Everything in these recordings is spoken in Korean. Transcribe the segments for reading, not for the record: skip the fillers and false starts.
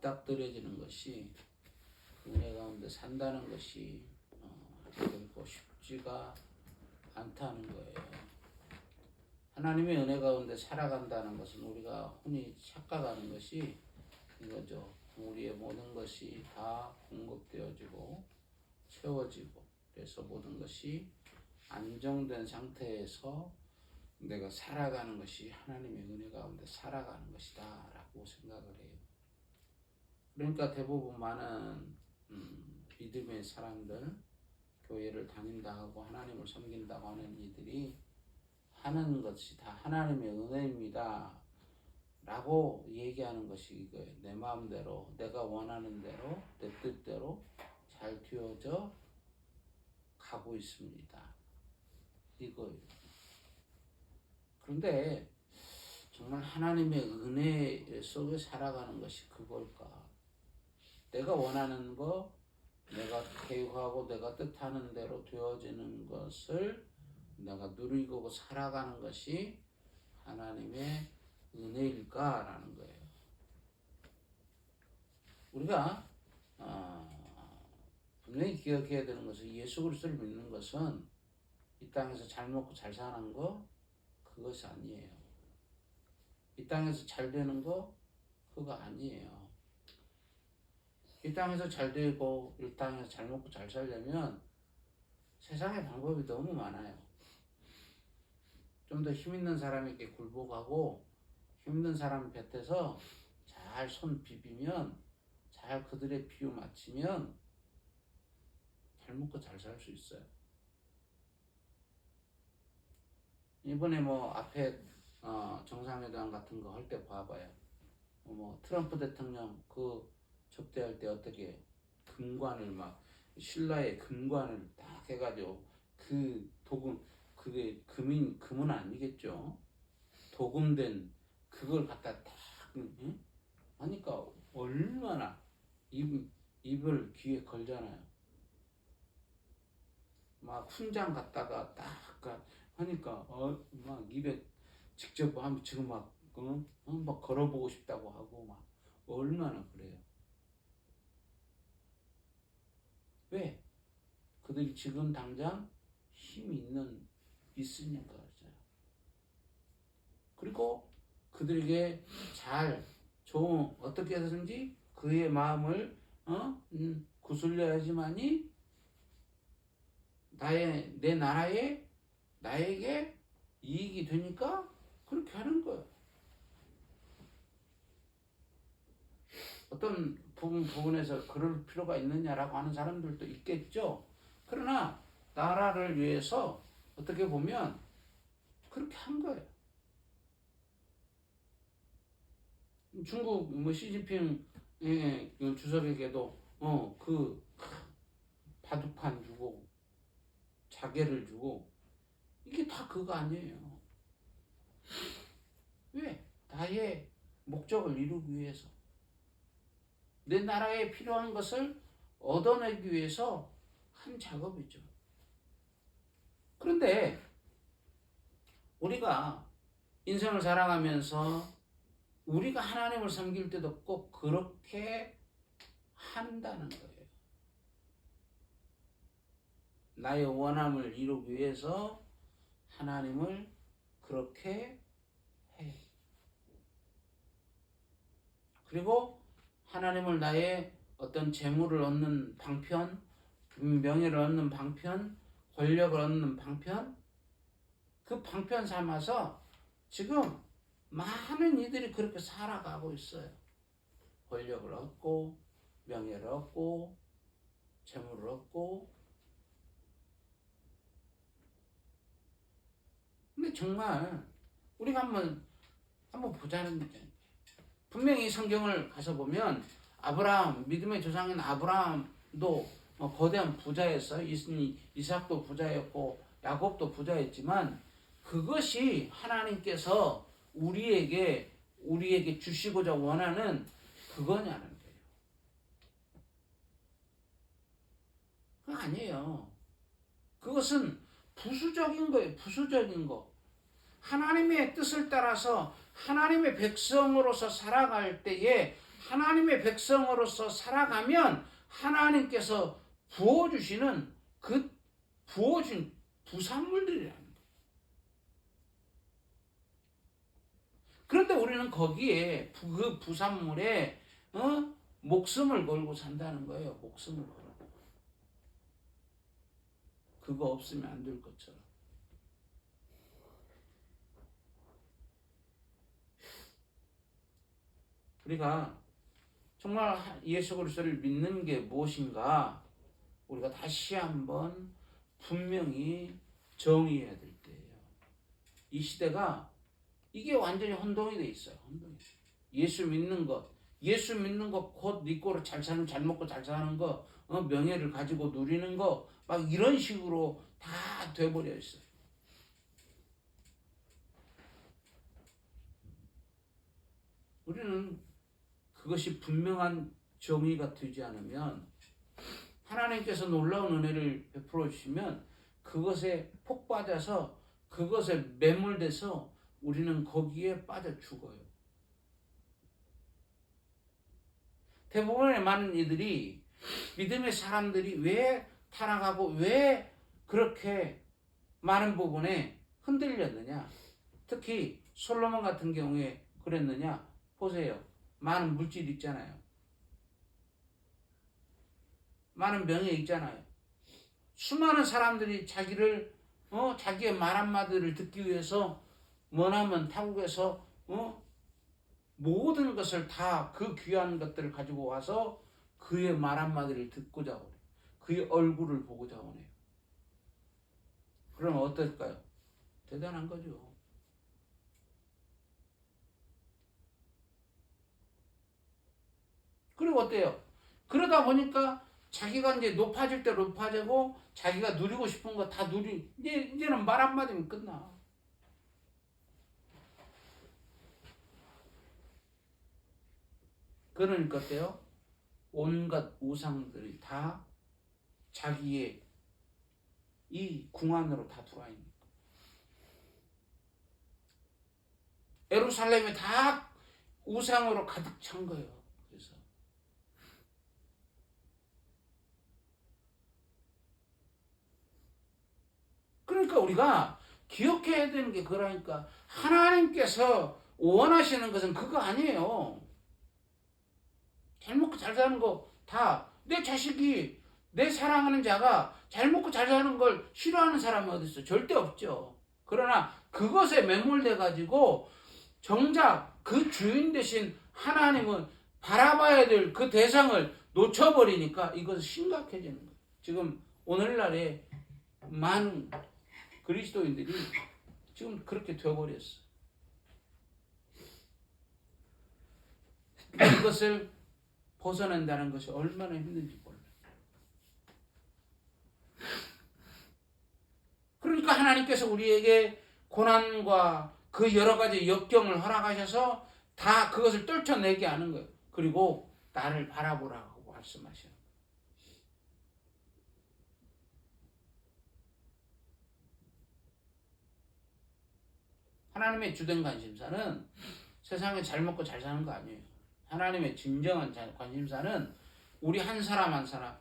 맞닥뜨려지는 것이 은혜 가운데 산다는 것이 결코 쉽지가 않다는 거예요. 하나님의 은혜 가운데 살아간다는 것은 우리가 흔히 착각하는 것이 이거죠. 우리의 모든 것이 다 공급되어지고 채워지고 그래서 모든 것이 안정된 상태에서 내가 살아가는 것이 하나님의 은혜 가운데 살아가는 것이다 라고 생각을 해요. 그러니까 대부분 많은 믿음의 사람들, 교회를 다닌다 하고 하나님을 섬긴다고 하는 이들이 하는 것이 다 하나님의 은혜입니다 라고 얘기하는 것이 이거예요. 내 마음대로, 내가 원하는 대로, 내 뜻대로 잘 되어져 가고 있습니다. 이거예요. 그런데 정말 하나님의 은혜 속에 살아가는 것이 그걸까? 내가 원하는 거, 내가 계획하고 내가 뜻하는 대로 되어지는 것을 내가 누리고 살아가는 것이 하나님의 은혜일까라는 거예요. 우리가 분명히 기억해야 되는 것은 예수 그리스도를 믿는 것은 이 땅에서 잘 먹고 잘 사는 거 그것이 아니에요. 이 땅에서 잘 되는 거 그거 아니에요. 이 땅에서 잘 되고 이 땅에서 잘 먹고 잘 살려면 세상에 방법이 너무 많아요. 좀 더 힘있는 사람에게 굴복하고 힘든 사람 곁에서 잘 손 비비면 잘 그들의 비유 맞추면 잘 먹고 잘 살 수 있어요. 이번에 뭐 앞에 정상회담 같은 거 할 때 봐봐요. 뭐 트럼프 대통령 그 접대할 때 어떻게 금관을 막 신라의 금관을 딱 해가지고 그 도금 그게 금은 아니겠죠. 도금된 그걸 갖다 딱 하니까 얼마나 입을 귀에 걸잖아요. 막 훈장 갖다가 딱 하니까 막 입에 직접 하면 지금 막 걸어보고 싶다고 하고 막 얼마나 그래요. 왜? 그들이 지금 당장 힘이 있으니까 그렇죠. 그리고 그들에게 좋은 어떻게 해서든지 그의 마음을 구슬려야지만이 내 나라에 나에게 이익이 되니까 그렇게 하는 거예요. 어떤 부분에서 그럴 필요가 있느냐라고 하는 사람들도 있겠죠. 그러나 나라를 위해서 어떻게 보면 그렇게 한 거예요. 중국 시진핑 주석에게도 그 바둑판 주고 자개를 주고 이게 다 그거 아니에요. 왜? 나의 목적을 이루기 위해서 내 나라에 필요한 것을 얻어내기 위해서 한 작업이죠. 그런데 우리가 인생을 살아가면서 우리가 하나님을 섬길 때도 꼭 그렇게 한다는 거예요. 나의 원함을 이루기 위해서 하나님을 그렇게 해. 그리고 하나님을 나의 어떤 재물을 얻는 방편, 명예를 얻는 방편, 권력을 얻는 방편, 그 방편 삼아서 지금 많은 이들이 그렇게 살아가고 있어요. 권력을 얻고, 명예를 얻고, 재물을 얻고. 근데 정말 우리가 한번 보자는 거예요. 분명히 성경을 가서 보면 아브라함, 믿음의 조상인 아브라함도 거대한 부자였어요. 이삭도 부자였고 야곱도 부자였지만 그것이 하나님께서 우리에게 주시고자 원하는 그거냐는 거예요. 그거 아니에요. 그것은 부수적인 거예요. 부수적인 거. 하나님의 뜻을 따라서 하나님의 백성으로서 살아갈 때에 하나님의 백성으로서 살아가면 하나님께서 부어주시는 그 부어준 부산물들이라는 거예요. 그런데 우리는 거기에 그 부산물에 목숨을 걸고 산다는 거예요. 목숨을 걸고. 그거 없으면 안 될 것처럼. 우리가 정말 예수 그리스도를 믿는 게 무엇인가 우리가 다시 한번 분명히 정의해야 될 때예요. 이 시대가 이게 완전히 혼동이 돼 있어요. 혼동이. 예수 믿는 것 곧 네 거로 잘 사는, 잘 먹고 잘 사는 거, 명예를 가지고 누리는 거, 막 이런 식으로 다 돼버려 있어요. 우리는 그것이 분명한 정의가 되지 않으면 하나님께서 놀라운 은혜를 베풀어 주시면 그것에 폭 빠져서 그것에 매몰돼서 우리는 거기에 빠져 죽어요. 대부분의 많은 이들이 믿음의 사람들이 왜 타락하고 왜 그렇게 많은 부분에 흔들렸느냐, 특히 솔로몬 같은 경우에 그랬느냐 보세요. 많은 물질 있잖아요. 많은 명예 있잖아요. 수많은 사람들이 자기를 자기의 말 한마디를 듣기 위해서 머나먼 타국에서 모든 것을 다 그 귀한 것들을 가지고 와서 그의 말 한마디를 듣고자 오네요. 그의 얼굴을 보고자 오네요. 그럼 어떨까요? 대단한 거죠. 그리고 어때요? 그러다 보니까 자기가 이제 높아질 때 높아지고 자기가 누리고 싶은 거 다 이제는 말 한마디면 끝나. 그러니까 어때요? 온갖 우상들이 다 자기의 이 궁 안으로 다 들어와 있는 거예요. 예루살렘이 다 우상으로 가득 찬 거예요. 그래서 그러니까 우리가 기억해야 되는 게 그러니까 하나님께서 원하시는 것은 그거 아니에요. 잘 먹고 잘 사는 거 다 내 자식이 내 사랑하는 자가 잘 먹고 잘 사는 걸 싫어하는 사람이 어디 있어? 절대 없죠. 그러나 그것에 매몰돼 가지고 정작 그 주인 대신 하나님은 바라봐야 될 그 대상을 놓쳐버리니까 이것은 심각해지는 거예요. 지금 오늘날에 많은 그리스도인들이 지금 그렇게 되어버렸어. 이것을 벗어낸다는 것이 얼마나 힘든지 몰라요. 그러니까 하나님께서 우리에게 고난과 그 여러 가지 역경을 허락하셔서 다 그것을 떨쳐내게 하는 거예요. 그리고 나를 바라보라고 말씀하셔요. 하나님의 주된 관심사는 세상에 잘 먹고 잘 사는 거 아니에요. 하나님의 진정한 관심사는 우리 한 사람 한 사람,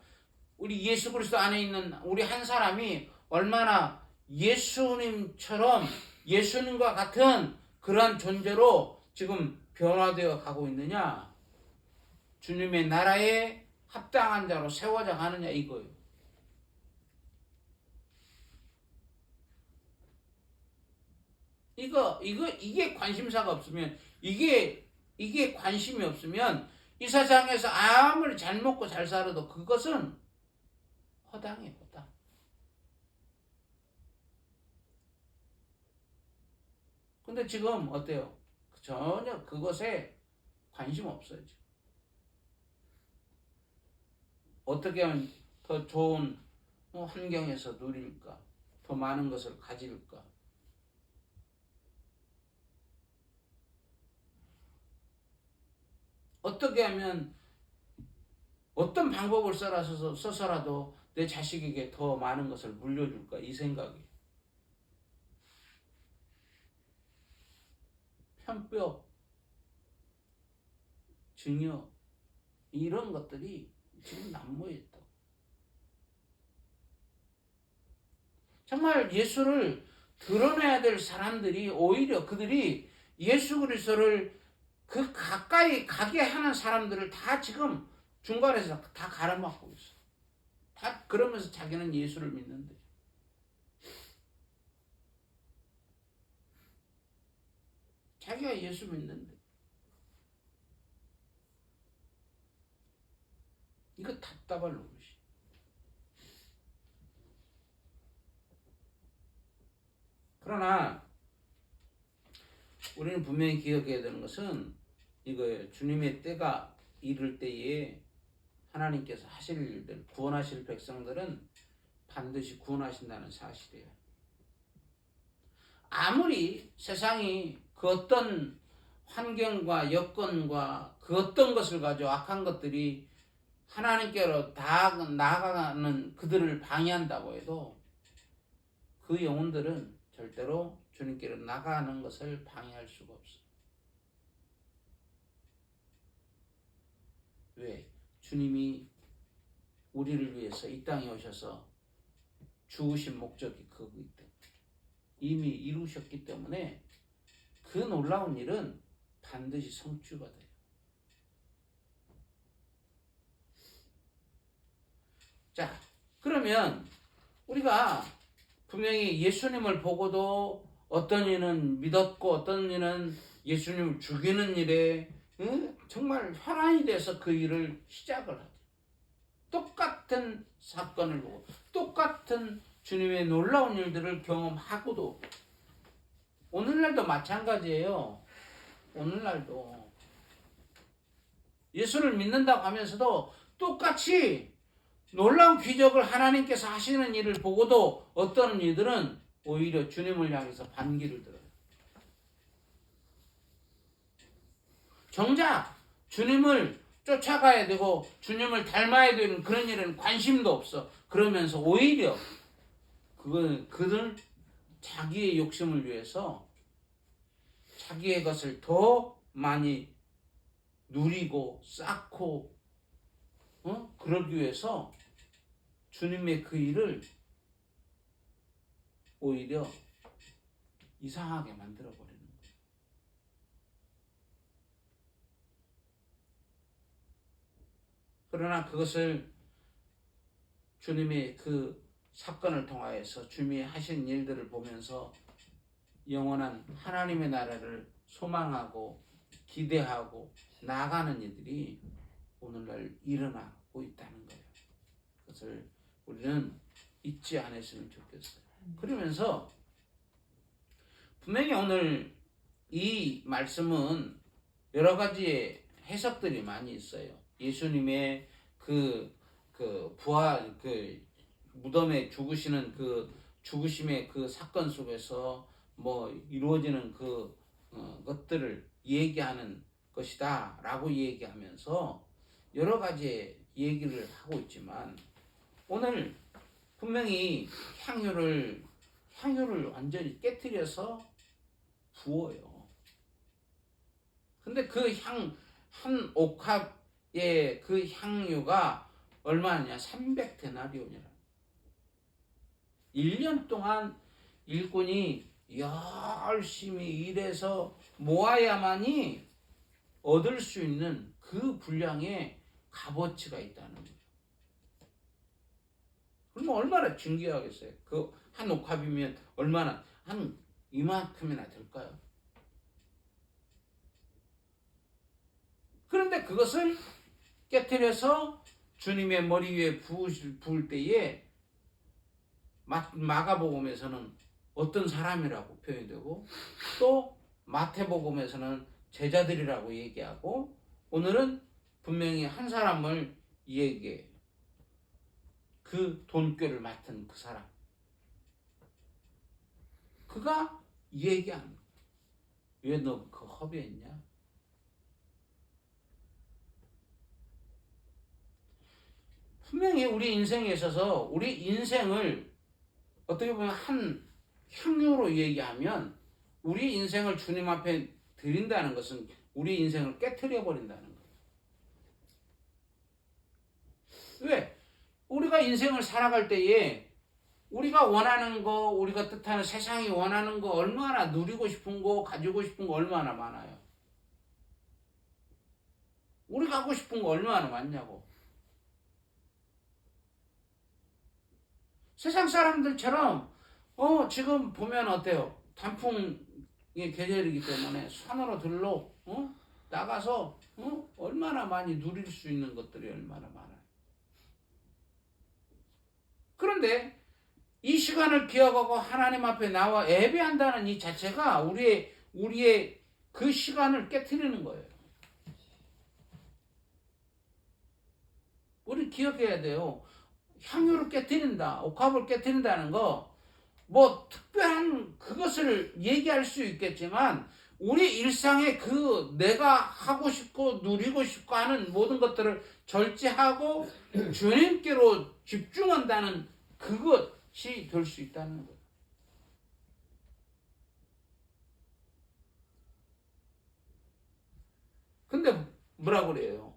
우리 예수 그리스도 안에 있는 우리 한 사람이 얼마나 예수님처럼 예수님과 같은 그러한 존재로 지금 변화되어 가고 있느냐, 주님의 나라에 합당한 자로 세워져 가느냐 이거예요. 이게 관심사가 없으면 이게 관심이 없으면 이 세상에서 아무리 잘 먹고 잘 살아도 그것은 허당이에요, 허당. 근데 지금 어때요? 전혀 그것에 관심 없어요, 지금. 어떻게 하면 더 좋은 환경에서 누릴까? 더 많은 것을 가질까? 어떻게 하면 어떤 방법을 써서라도 내 자식에게 더 많은 것을 물려줄까? 이 생각이. 편뼈, 증여, 이런 것들이 지금 난무해 있다고. 정말 예수를 드러내야 될 사람들이 오히려 그들이 예수 그리스도를 그 가까이 가게 하는 사람들을 다 지금 중간에서 다 가로막고 있어. 다 그러면서 자기는 예수를 믿는데. 자기가 예수 믿는데. 이거 답답할 노릇이. 그러나 우리는 분명히 기억해야 되는 것은 이거예요. 주님의 때가 이를 때에 하나님께서 하실 일들, 구원하실 백성들은 반드시 구원하신다는 사실이에요. 아무리 세상이 그 어떤 환경과 여건과 그 어떤 것을 가지고 악한 것들이 하나님께로 다 나아가는 그들을 방해한다고 해도 그 영혼들은 절대로 주님께로 나가는 것을 방해할 수가 없어. 왜? 주님이 우리를 위해서 이 땅에 오셔서 죽으신 목적이 그거기 때문에 이미 이루셨기 때문에 그 놀라운 일은 반드시 성취가 돼요. 자, 그러면 우리가 분명히 예수님을 보고도 어떤 이는 믿었고 어떤 이는 예수님을 죽이는 일에 정말 혈안이 돼서 그 일을 시작을 하죠. 똑같은 사건을 보고 똑같은 주님의 놀라운 일들을 경험하고도 오늘날도 마찬가지예요. 오늘날도 예수를 믿는다고 하면서도 똑같이 놀라운 기적을 하나님께서 하시는 일을 보고도 어떤 이들은 오히려 주님을 향해서 반기를 들어요. 정작 주님을 쫓아가야 되고 주님을 닮아야 되는 그런 일에는 관심도 없어. 그러면서 오히려 그들 자기의 욕심을 위해서 자기의 것을 더 많이 누리고 쌓고 그러기 위해서 주님의 그 일을 오히려 이상하게 만들어버리는 거예요. 그러나 그것을 주님의 그 사건을 통하여서 주님이 하신 일들을 보면서 영원한 하나님의 나라를 소망하고 기대하고 나아가는 이들이 오늘날 일어나고 있다는 거예요. 그것을 우리는 잊지 않았으면 좋겠어요. 그러면서 분명히 오늘 이 말씀은 여러 가지의 해석들이 많이 있어요. 예수님의 그 부활, 그 무덤에 죽으시는 그 죽으심의 그 사건 속에서 뭐 이루어지는 그 것들을 얘기하는 것이다 라고 얘기하면서 여러 가지 얘기를 하고 있지만 오늘 분명히 향유를 완전히 깨트려서 부어요. 근데 그 한 옥합의 그 향유가 얼마냐? 300데나리온이라. 1년 동안 일꾼이 열심히 일해서 모아야만이 얻을 수 있는 그 분량의 값어치가 있다는 거예요. 그럼 얼마나 중요하겠어요? 그 한 옥합이면 얼마나 한 이만큼이나 될까요? 그런데 그것을 깨트려서 주님의 머리 위에 부을 때에 마가복음에서는 어떤 사람이라고 표현되고 또 마태복음에서는 제자들이라고 얘기하고 오늘은 분명히 한 사람을 얘기해요. 그 돈꾀를 맡은 그 사람. 그가 얘기하는 거야. 왜 너 그 허비했냐? 분명히 우리 인생에 있어서 우리 인생을 어떻게 보면 한 향유로 얘기하면 우리 인생을 주님 앞에 드린다는 것은 우리 인생을 깨트려 버린다는 거예요. 인생을 살아갈 때에 우리가 원하는 거, 우리가 뜻하는 세상이 원하는 거, 얼마나 누리고 싶은 거, 가지고 싶은 거 얼마나 많아요. 우리가 하고 싶은 거 얼마나 많냐고. 세상 사람들처럼 지금 보면 어때요? 단풍의 계절이기 때문에 산으로 들러 나가서 얼마나 많이 누릴 수 있는 것들이 얼마나 많아요. 그런데 이 시간을 기억하고 하나님 앞에 나와 예배한다는 이 자체가 우리의 그 시간을 깨트리는 거예요. 우리 기억해야 돼요. 향유를 깨트린다, 옥합을 깨트린다는 거, 뭐 특별한 그것을 얘기할 수 있겠지만 우리 일상에 그 내가 하고 싶고 누리고 싶고 하는 모든 것들을 절제하고 주님께로 집중한다는 그것이 될 수 있다는 거예요. 근데 뭐라고 그래요?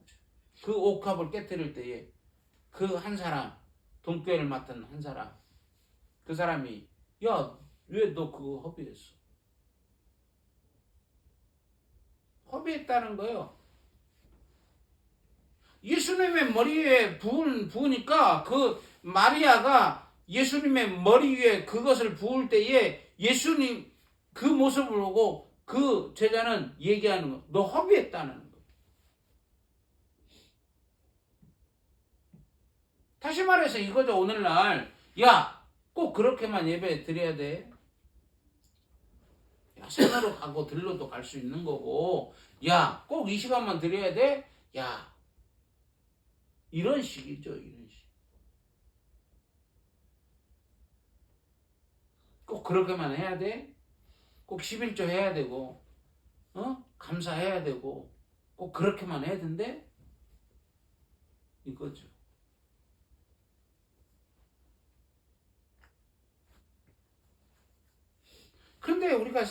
그 옥합을 깨뜨릴 때에 그 한 사람, 돈꾀를 맡은 한 사람, 그 사람이 야, 왜 너 그거 허비했어? 허비했다는 거예요. 예수님의 머리에 부으니까 그 마리아가 예수님의 머리 위에 그것을 부을 때에 예수님 그 모습을 보고 그 제자는 얘기하는 거, 너 허비했다는 거. 다시 말해서 이거죠. 오늘날 야, 꼭 그렇게만 예배 드려야 돼. 야, 산으로 가고 들로도 갈 수 있는 거고, 야, 꼭 이 시간만 드려야 돼? 야, 이런 식이죠. 이런 식. 꼭 그렇게만 해야 돼? 꼭 11조 해야 되고, 감사해야 되고, 꼭 그렇게만 해야 된대? 이거죠. 그런데 우리가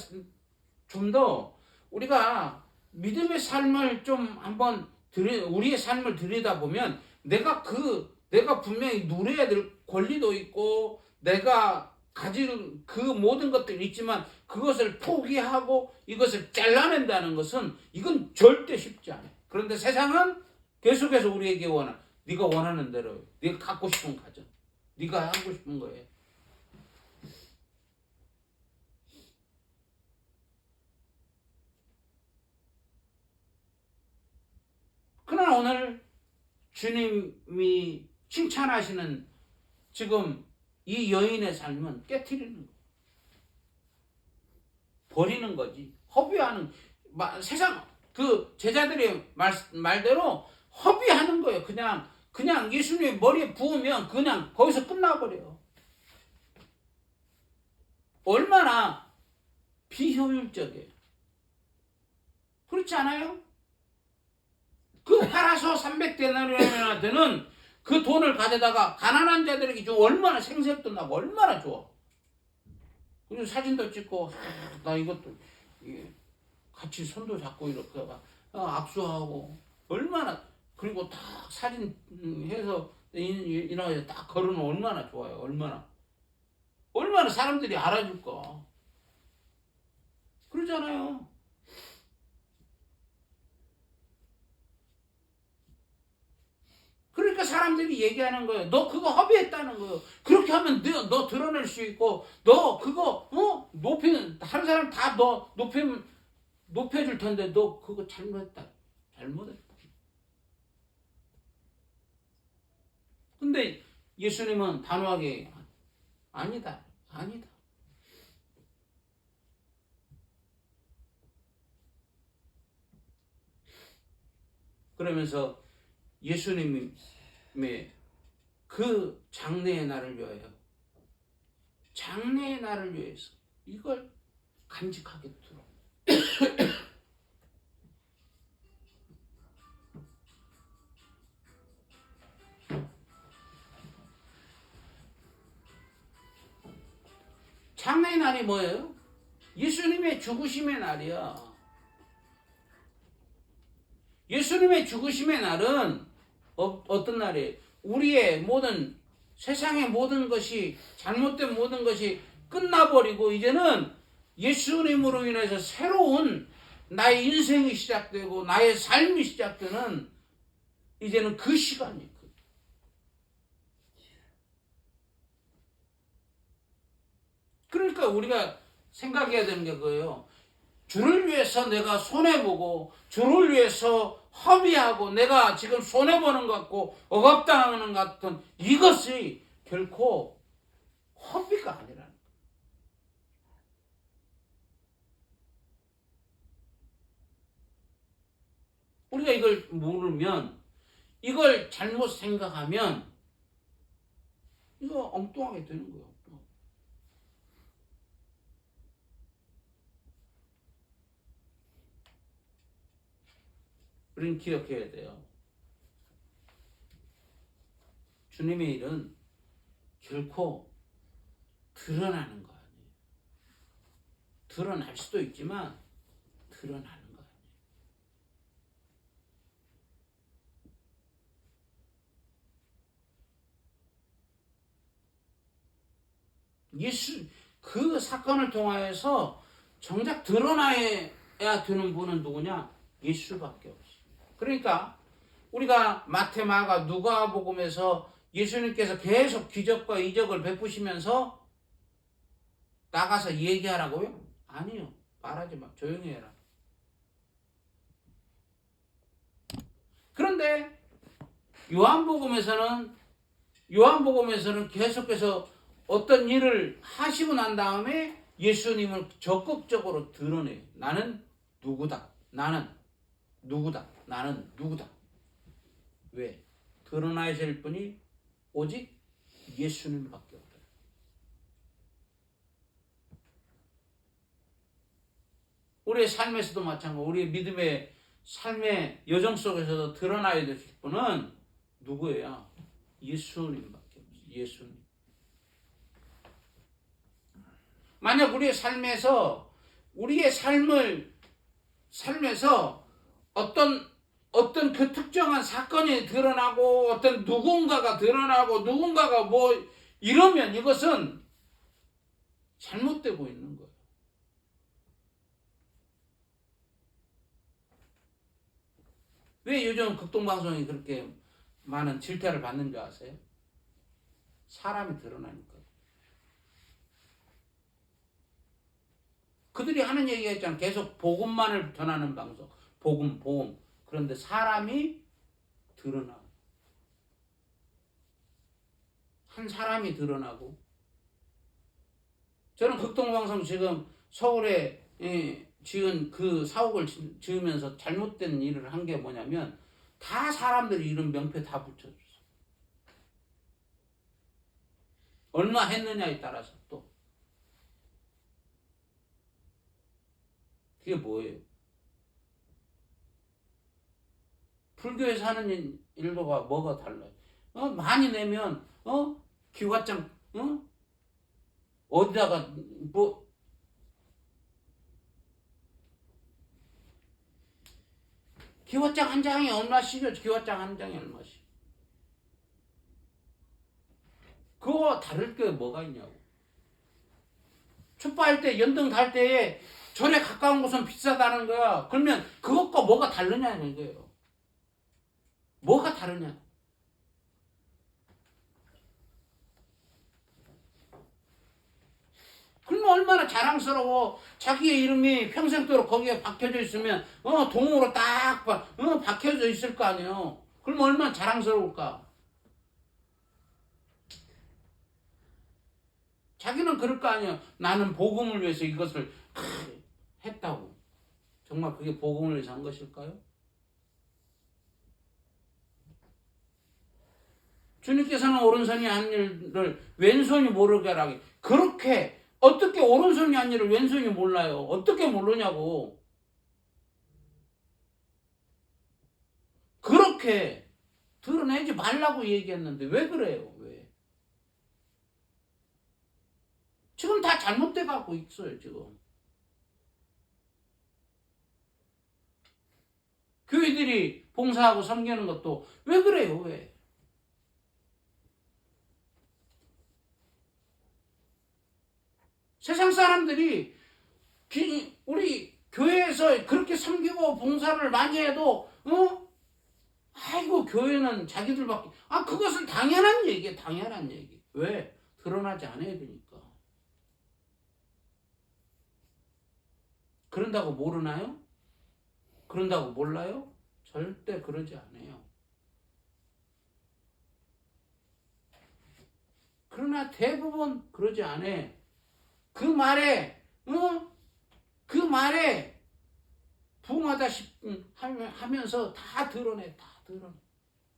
좀 더 우리가 믿음의 삶을 좀 한번 우리의 삶을 들여다보면 내가 분명히 누려야 될 권리도 있고 내가 가진 그 모든 것들이 있지만 그것을 포기하고 이것을 잘라낸다는 것은 이건 절대 쉽지 않아요. 그런데 세상은 계속해서 우리에게 네가 원하는 대로 네가 갖고 싶은 가정, 네가 하고 싶은 거예요. 그러나 오늘 주님이 칭찬하시는 지금 이 여인의 삶은 깨트리는 거예요. 버리는 거지. 허비하는, 세상 그 제자들의 말대로 허비하는 거예요. 그냥 예수님의 머리에 부으면 그냥 거기서 끝나버려요. 얼마나 비효율적이에요. 그렇지 않아요? 그 팔아서 300데나리온한테는 그 돈을 가져다가 가난한 자들에게 주면 얼마나 생색도 나고 얼마나 좋아. 그리고 사진도 찍고 나 이것도 같이 손도 잡고 이렇게 악수하고 얼마나, 그리고 딱 사진 해서 이나가서 딱 걸으면 얼마나 좋아요. 얼마나 사람들이 알아줄까. 그러잖아요. 그러니까 사람들이 얘기하는 거예요. 너 그거 허비했다는 거예요. 그렇게 하면 너 드러낼 수 있고, 너 그거 다른 사람 다 너 높여줄 텐데 너 그거 잘못했다. 근데 예수님은 단호하게 아니다. 그러면서 예수님의 그 장래의 날을 위하여, 장래의 날을 위해서 이걸 간직하게 두라. 장래의 날이 뭐예요? 예수님의 죽으심의 날이야. 예수님의 죽으심의 날은 어떤 날이에요? 우리의 모든 세상의 모든 것이 잘못된 모든 것이 끝나버리고 이제는 예수님으로 인해서 새로운 나의 인생이 시작되고 나의 삶이 시작되는 이제는 그 시간이에요. 그러니까 우리가 생각해야 되는 게 그거예요. 주를 위해서 내가 손해보고 주를 위해서 허비하고 내가 지금 손해보는 것 같고 억압당하는 것 같은 이것이 결코 허비가 아니라는 거예요. 우리가 이걸 모르면 이걸 잘못 생각하면 이거 엉뚱하게 되는 거예요. 우리는 기억해야 돼요. 주님의 일은 결코 드러나는 거 아니에요. 드러날 수도 있지만 드러나는 거 아니에요. 예수 그 사건을 통하여서 정작 드러나야 되는 분은 누구냐? 예수밖에 없어요. 그러니까 우리가 마태, 마가, 누가복음에서 예수님께서 계속 기적과 이적을 베푸시면서 나가서 얘기하라고요? 아니요. 말하지 마. 조용히 해라. 그런데 요한복음에서는 계속해서 어떤 일을 하시고 난 다음에 예수님을 적극적으로 드러내요. 나는 누구다. 나는 누구다. 나는 누구다. 왜? 드러나야 될 분이 오직 예수님밖에 없다. 우리의 삶에서도 마찬가지고 우리의 믿음의 삶의 여정 속에서도 드러나야 될 분은 누구예요? 예수님밖에 없어요. 예수님. 만약 우리의 삶에서 우리의 삶에서 어떤 그 특정한 사건이 드러나고 어떤 누군가가 드러나고 누군가가 뭐 이러면 이것은 잘못되고 있는 거예요. 왜 요즘 극동방송이 그렇게 많은 질타를 받는 줄 아세요? 사람이 드러나니까. 그들이 하는 얘기가 있잖아. 계속 복음만을 전하는 방송. 복음. 그런데 사람이 드러나. 한 사람이 드러나고. 저는 극동방송 지금 서울에 지은 그 사옥을 지으면서 잘못된 일을 한 게 뭐냐면 다 사람들이 이런 명패 다 붙여줬어. 얼마 했느냐에 따라서 또. 그게 뭐예요? 불교에서 하는 일과 뭐가 달라요? 많이 내면 기와장 어디다가 뭐 기와장 한 장이 얼마씩이요? 기와장 한 장이 얼마씩? 그거와 다를 게 뭐가 있냐고. 촛바할 때 연등 달 때에 절에 가까운 곳은 비싸다는 거야. 그러면 그것과 뭐가 다르냐는 거예요. 뭐가 다르냐? 그러면 얼마나 자랑스러워. 자기의 이름이 평생도록 거기에 박혀져 있으면 동으로 딱 박혀져 있을 거 아니에요. 그러면 얼마나 자랑스러울까? 자기는 그럴 거 아니에요. 나는 복음을 위해서 이것을 했다고. 정말 그게 복음을 위해서 한 것일까요? 주님께서는 오른손이 한 일을 왼손이 모르게 하라고. 그렇게 어떻게 오른손이 한 일을 왼손이 몰라요? 어떻게 모르냐고. 그렇게 드러내지 말라고 얘기했는데 왜 그래요? 왜? 지금 다 잘못돼 갖고 있어요. 지금 교회들이 봉사하고 섬기는 것도 왜 그래요? 왜? 세상 사람들이 우리 교회에서 그렇게 섬기고 봉사를 많이 해도 아이고 교회는 자기들밖에 그것은 당연한 얘기예요. 당연한 얘기. 왜? 드러나지 않아야 되니까. 그런다고 모르나요? 그런다고 몰라요? 절대 그러지 않아요. 그러나 대부분 그러지 않아. 그 말에 부응하다 하면서 다 드러내.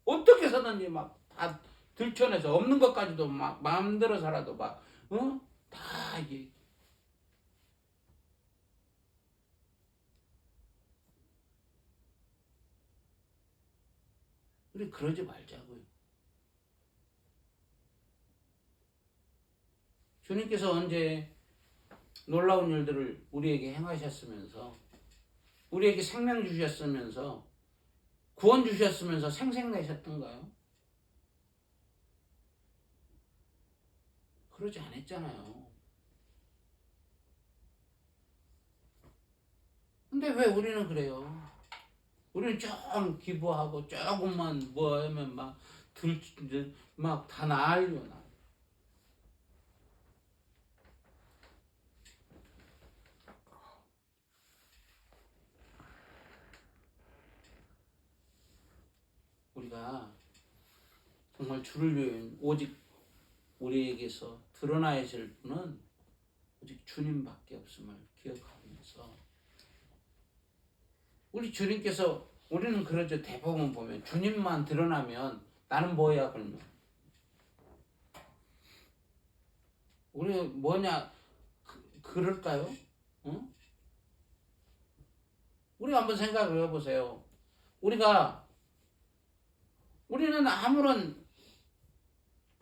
어떻게 해서든지 막 다 들춰내서 없는 것까지도 막 마음대로서라도 막 다 이게. 우리 그러지 말자고요. 주님께서 언제 놀라운 일들을 우리에게 행하셨으면서 우리에게 생명 주셨으면서 구원 주셨으면서 생색내셨던가요? 그러지 않았잖아요. 근데 왜 우리는 그래요? 우리는 좀 기부하고 조금만 뭐 하면 막 다 난리요. 우리가 정말 주를 위해 오직 우리에게서 드러나야 될 분은 오직 주님밖에 없음을 기억하면서 우리 주님께서 우리는 그러죠. 대부분 보면 주님만 드러나면 나는 뭐야 그러면 우리 뭐냐 그럴까요? 응? 우리가 한번 생각을 해보세요. 우리는 아무런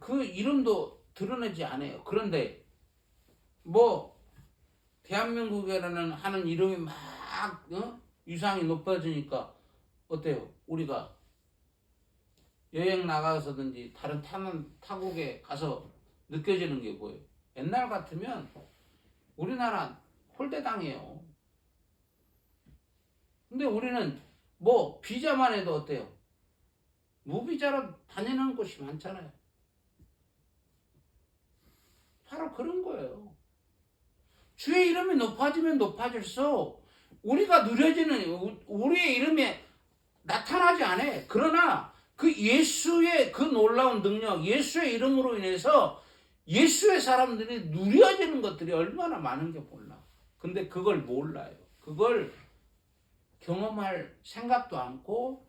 그 이름도 드러내지 않아요. 그런데 뭐 대한민국이라는 하는 이름이 막 위상이 높아지니까 어때요? 우리가 여행 나가서든지 다른 타국에 가서 느껴지는 게 뭐예요? 옛날 같으면 우리나라 홀대당해요. 근데 우리는 뭐 비자만 해도 어때요? 무비자로 다니는 곳이 많잖아요. 바로 그런 거예요. 주의 이름이 높아지면 높아질수록 우리가 누려지는 우리의 이름이 나타나지 않아요. 그러나 그 예수의 그 놀라운 능력, 예수의 이름으로 인해서 예수의 사람들이 누려지는 것들이 얼마나 많은 게 몰라. 근데 그걸 몰라요. 그걸 경험할 생각도 않고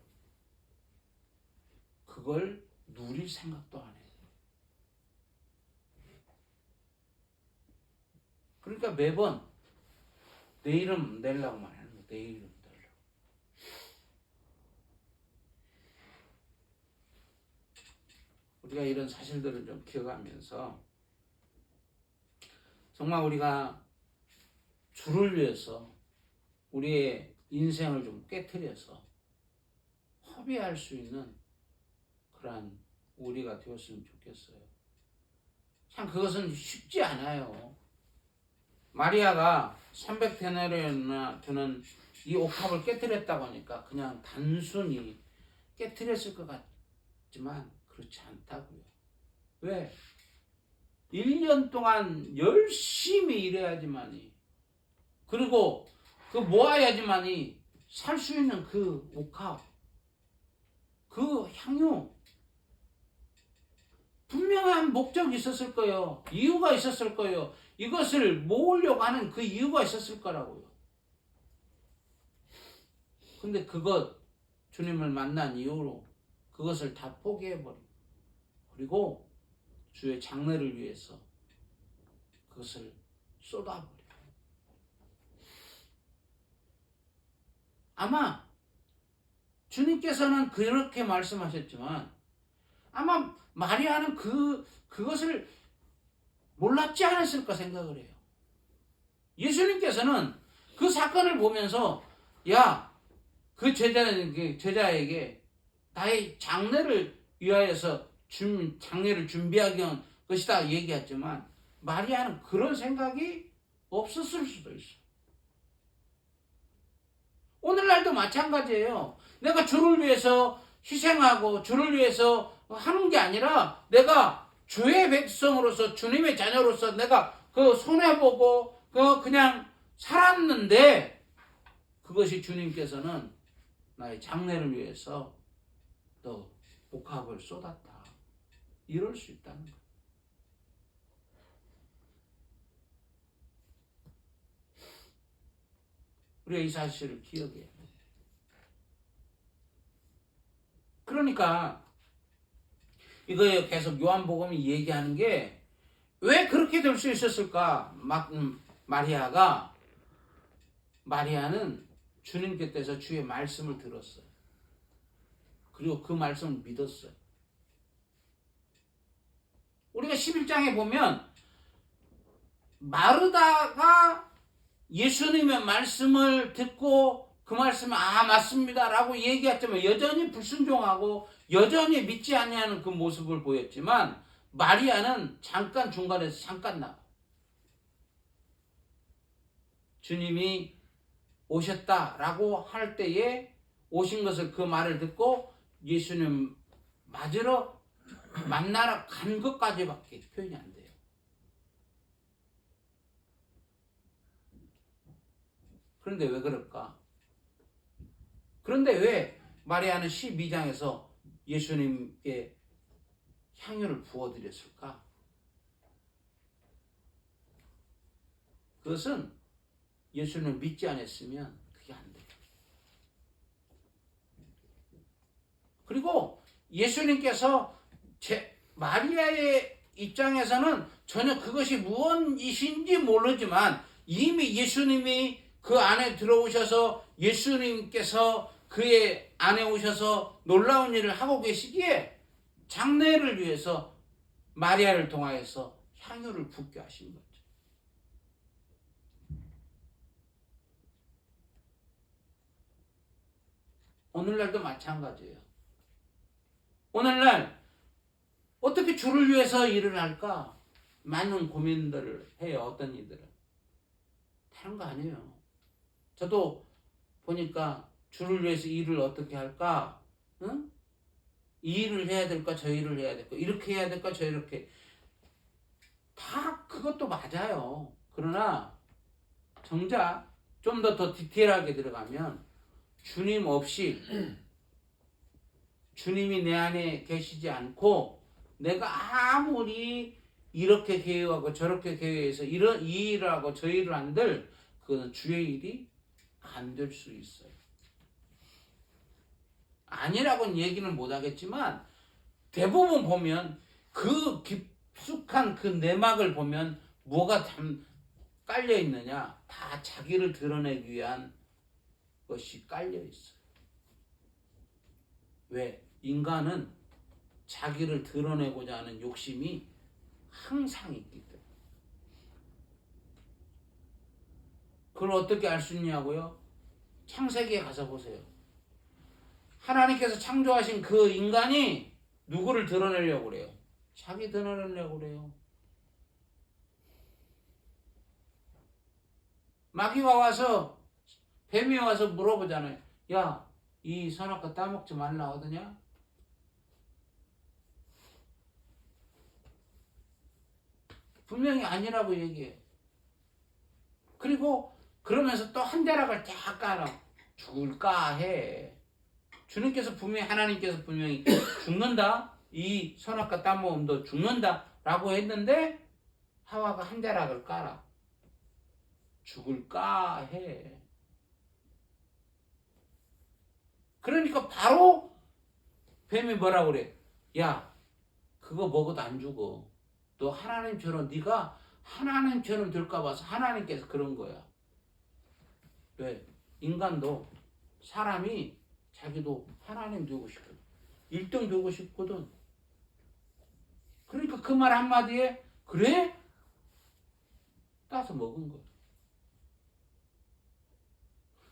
그걸 누릴 생각도 안 해요. 그러니까 매번 내 이름 내려고만 하는 거예요. 내 이름 내려고. 우리가 이런 사실들을 좀 기억하면서 정말 우리가 주를 위해서 우리의 인생을 좀 깨트려서 허비할 수 있는 그러한 우리가 되었으면 좋겠어요. 참 그것은 쉽지 않아요. 마리아가 300데나리온이나 되는 이 옥합을 깨트렸다고 하니까 그냥 단순히 깨트렸을 것 같지만 그렇지 않다고요. 왜? 1년 동안 열심히 일해야지만이 그리고 그 모아야지만이 살 수 있는 그 옥합, 그 향유 분명한 목적이 있었을 거예요. 이유가 있었을 거예요. 이것을 모으려고 하는 그 이유가 있었을 거라고요. 근데 그것 주님을 만난 이후로 그것을 다 포기해버리고 그리고 주의 장래를 위해서 그것을 쏟아버려요. 아마 주님께서는 그렇게 말씀하셨지만 아마 마리아는 그것을 몰랐지 않았을까 생각을 해요. 예수님께서는 그 사건을 보면서 그 제자에게 나의 장래를 위하여서 장래를 준비하기 위한 것이다 얘기했지만 마리아는 그런 생각이 없었을 수도 있어. 오늘날도 마찬가지예요. 내가 주를 위해서 희생하고 주를 위해서 하는 게 아니라 내가 주의 백성으로서 주님의 자녀로서 내가 그 손해보고 그냥 살았는데 그것이 주님께서는 나의 장래를 위해서 또 복합을 쏟았다. 이럴 수 있다는 거예요. 우리가 이 사실을 기억해야 돼요. 그러니까 이거에 계속 요한복음이 얘기하는 게 왜 그렇게 될 수 있었을까? 마리아는 주님 곁에서 주의 말씀을 들었어요. 그리고 그 말씀을 믿었어요. 우리가 11장에 보면 마르다가 예수님의 말씀을 듣고 그 말씀을 맞습니다 라고 얘기했지만 여전히 불순종하고 여전히 믿지 아니하는 그 모습을 보였지만 마리아는 잠깐 중간에서 잠깐 나와. 주님이 오셨다라고 할 때에 오신 것을 그 말을 듣고 예수님 맞으러 만나러 간 것까지밖에 표현이 안 돼요. 그런데 왜 그럴까? 그런데 왜 마리아는 12장에서 예수님께 향유를 부어드렸을까? 그것은 예수님을 믿지 않았으면 그게 안 돼요. 그리고 예수님께서 마리아의 입장에서는 전혀 그것이 무엇이신지 모르지만 이미 예수님이 그 안에 들어오셔서 예수님께서 그의 안에 오셔서 놀라운 일을 하고 계시기에 장래를 위해서 마리아를 통하여서 향유를 붓게 하신 거죠. 오늘날도 마찬가지예요. 오늘날 어떻게 주를 위해서 일을 할까? 많은 고민들을 해요. 어떤 이들은. 다른 거 아니에요. 저도 보니까 주를 위해서 일을 어떻게 할까? 응? 이 일을 해야 될까? 저 일을 해야 될까? 이렇게 해야 될까? 저 이렇게. 다 그것도 맞아요. 그러나 정작 좀 더 디테일하게 들어가면 주님 없이 주님이 내 안에 계시지 않고 내가 아무리 이렇게 계획하고 저렇게 계획해서 이 일을 하고 저 일을 한들 그거는 주의 일이 안 될 수 있어요. 아니라고는 얘기는 못하겠지만 대부분 보면 그 깊숙한 그 내막을 보면 뭐가 참 깔려 있느냐? 다 자기를 드러내기 위한 것이 깔려 있어요. 왜? 인간은 자기를 드러내고자 하는 욕심이 항상 있기 때문에. 그걸 어떻게 알 수 있냐고요? 창세기에 가서 보세요. 하나님께서 창조하신 그 인간이 누구를 드러내려고 그래요? 자기 드러내려고 그래요. 마귀가 와서 뱀이 와서 물어보잖아요. 야, 이 선악과 따먹지 말라 하더냐? 분명히 아니라고 얘기해. 그리고 그러면서 또 한 대락을 쫙 깔아. 죽을까 해. 주님께서 분명히 하나님께서 분명히 죽는다. 이 선악과 따먹으면 너 죽는다 라고 했는데 하와가 한 대락을 깔아. 죽을까 해. 그러니까 바로 뱀이 뭐라고 그래? 야, 그거 먹어도 안 죽어. 너 하나님처럼 네가 하나님처럼 될까 봐서 하나님께서 그런 거야. 왜? 인간도 사람이 자기도 하나님 되고 싶거든. 1등 되고 싶거든. 그러니까 그 말 한마디에 그래? 따서 먹은 거야.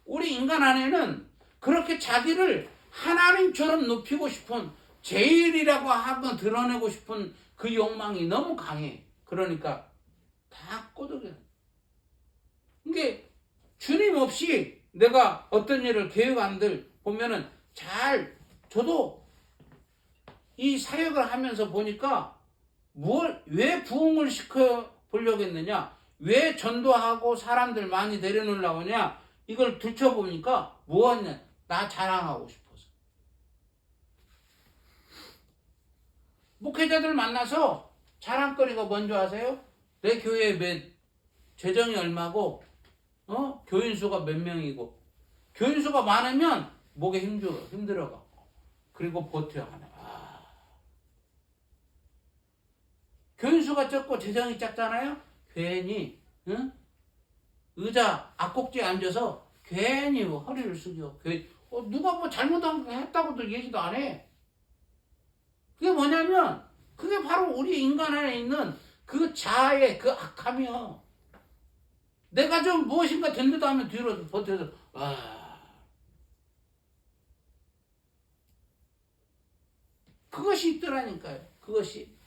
우리 인간 안에는 그렇게 자기를 하나님처럼 높이고 싶은 제일이라고 한번 드러내고 싶은 그 욕망이 너무 강해. 그러니까 다 꼬드겨. 이게 주님 없이 내가 어떤 일을 계획안들 보면은 저도 이 사역을 하면서 보니까 왜 부흥을 시켜 보려고 했느냐? 왜 전도하고 사람들 많이 내려놓으려고 하냐? 이걸 들춰보니까 뭐였냐? 나 자랑하고 싶어서. 목회자들 만나서 자랑거리가 뭔지 아세요? 내 교회에 재정이 얼마고, 교인 수가 몇 명이고, 교인 수가 많으면 목에 힘들어가. 그리고 버텨야 하네. 교인 수가 적고 재정이 작잖아요? 괜히, 의자 앞꼭지에 앉아서 괜히 허리를 숙여. 누가 뭐 잘못했다고도 얘기도 안 해. 그게 뭐냐면, 그게 바로 우리 인간 안에 있는 그 자아의 그 악함이요. 내가 좀 무엇인가 된 듯 하면 뒤로 버텨서, 그것이 있더라니까요. 그것이.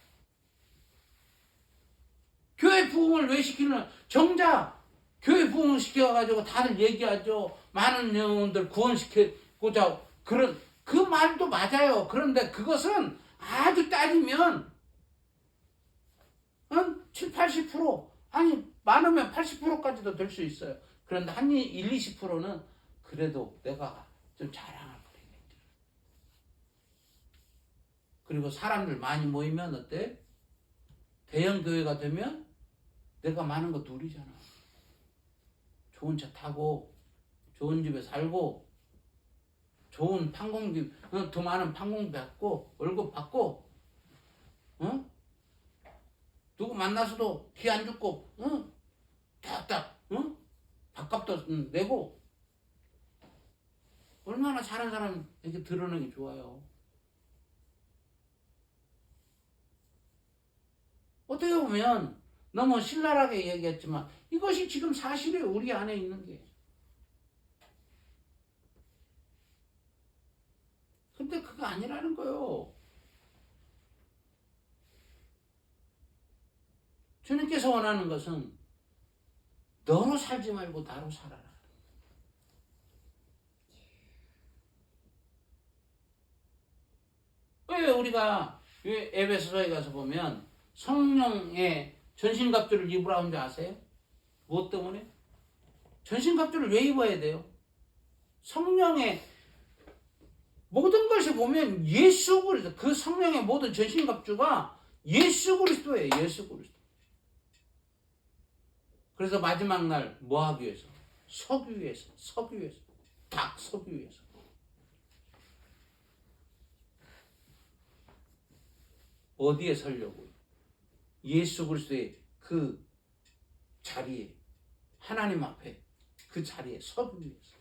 교회 부흥을 왜 시키는, 정작 교회 부흥을 시켜가지고 다들 얘기하죠. 많은 영혼들 구원시키고자, 그 말도 맞아요. 그런데 그것은 아주 따지면, 7, 80%, 아니, 많으면 80%까지도 될 수 있어요. 그런데 1, 20%는 그래도 내가 좀 자랑할 거리겠죠. 그리고 사람들 많이 모이면 어때? 대형 교회가 되면 내가 많은 거 누리잖아. 좋은 차 타고, 좋은 집에 살고, 좋은 판공비, 더 많은 판공비 받고, 월급 받고, 누구 만나서도 피 안 죽고, 딱딱, 밥값도 내고, 얼마나 잘한 사람에게 드러내기 좋아요. 어떻게 보면 너무 신랄하게 얘기했지만 이것이 지금 사실이에요. 우리 안에 있는 게. 근데 그거 아니라는 거예요. 주님께서 원하는 것은 너로 살지 말고 나로 살아라. 왜 우리가 에베소서에 가서 보면 성령의 전신갑주를 입으라 한 줄 아세요? 무엇 때문에? 전신갑주를 왜 입어야 돼요? 성령의 모든 것이 보면 예수 그리스도, 그 성령의 모든 전신갑주가 예수 그리스도예요. 예수 그리스도. 그래서 마지막 날 뭐 하기 위해서? 서기 위해서. 딱 서기 위해서. 어디에 서려고요? 예수 그리스도의 그 자리에, 하나님 앞에 그 자리에 서기 위해서.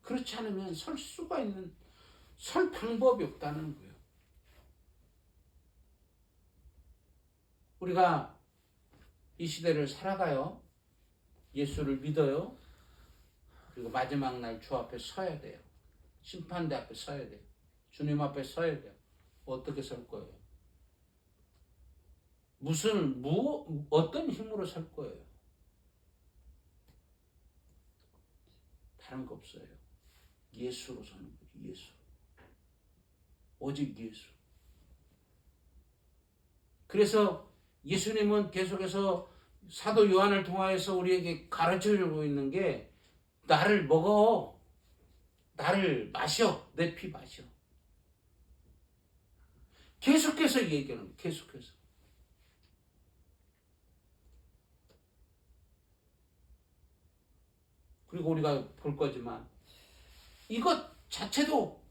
그렇지 않으면 설 방법이 없다는 거예요. 우리가 이 시대를 살아가요. 예수를 믿어요. 그리고 마지막 날 주 앞에 서야 돼요. 심판대 앞에 서야 돼요. 주님 앞에 서야 돼요. 어떻게 설 거예요? 어떤 힘으로 설 거예요? 다른 거 없어요. 예수로 서는 거예요. 예수. 오직 예수. 그래서 예수님은 계속해서 사도 요한을 통하여서 우리에게 가르쳐주고 있는 게, 나를 먹어. 나를 마셔. 내 피 마셔. 계속해서 얘기하는, 계속해서. 그리고 우리가 볼 거지만 이것 자체도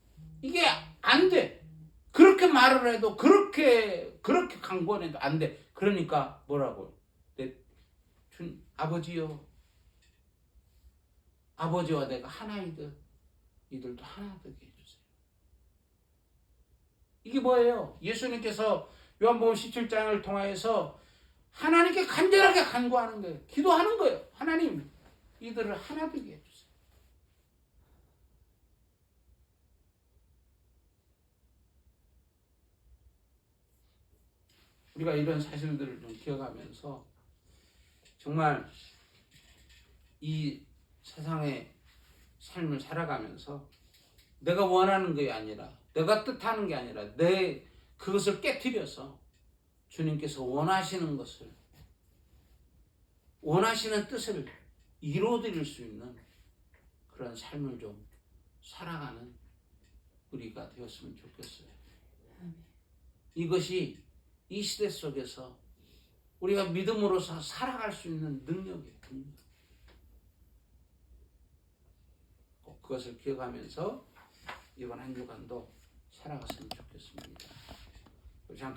이게 안 돼. 그렇게 말을 해도, 그렇게 강권해도 안 돼. 그러니까 뭐라고? 아버지요. 아버지와 내가 하나이듯 이들도 하나 되게 해주세요. 이게 뭐예요? 예수님께서 요한복음 17장을 통하여서 하나님께 간절하게 간구하는 거예요. 기도하는 거예요. 하나님, 이들을 하나 되게 해주세요. 우리가 이런 사실들을 좀 기억하면서 정말 이 세상의 삶을 살아가면서 내가 원하는 게 아니라 내가 뜻하는 게 아니라 내 그것을 깨트려서 주님께서 원하시는 것을 원하시는 뜻을 이루어드릴 수 있는 그런 삶을 좀 살아가는 우리가 되었으면 좋겠어요. 이것이 이 시대 속에서 우리가 믿음으로서 살아갈 수 있는 능력이에요. 꼭 그것을 기억하면서 이번 한 주간도 살아갔으면 좋겠습니다. 잠깐